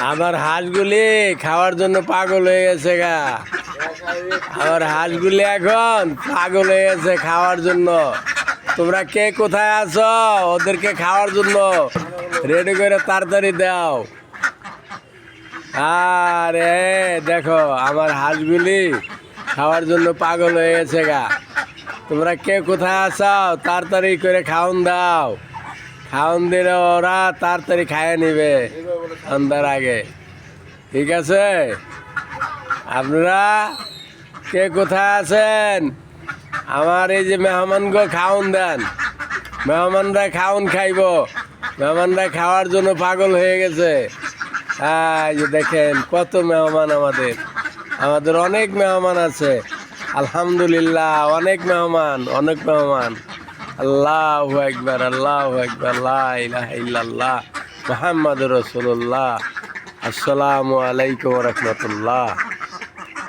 আমার হাঁসগুলি খাওয়ার জন্য পাগল হয়ে গেছে গা। আমার হাঁসগুলি এখন পাগল হয়ে গেছে খাওয়ার জন্য। তোমরা কে কোথায় আছো ওদেরকে খাওয়ার জন্য রেডি করে তাড়াতাড়ি দাও। আরে দেখো আমার হাঁসগুলি খাওয়ার জন্য পাগল হয়ে গেছে গা। তোমরা কে কোথায় আছো তাড়াতাড়ি করে খাওন দাও। খাওন দিলে ওরা তাড়াতাড়ি খাইয়ে নিবে সন্ধ্যার আগে। ঠিক আছে, আপনারা কে কোথায় আছেন আমার এই যে মেহমানকে খাওন দেন। মেহমানরা খাওন খাইব, মেহমানরা খাওয়ার জন্য পাগল হয়ে গেছে। হ্যাঁ এই যে দেখেন কত মেহমান আমাদের অনেক মেহমান আছে। আলহামদুলিল্লাহ অনেক মেহমান, অনেক মেহমান। আল্লাহু আকবার, আল্লাহু আকবার, লা ইলাহা ইল্লাল্লাহ মুহাম্মাদুর রাসূলুল্লাহ। আসসালামু আলাইকুম ওয়া রাহমাতুল্লাহ।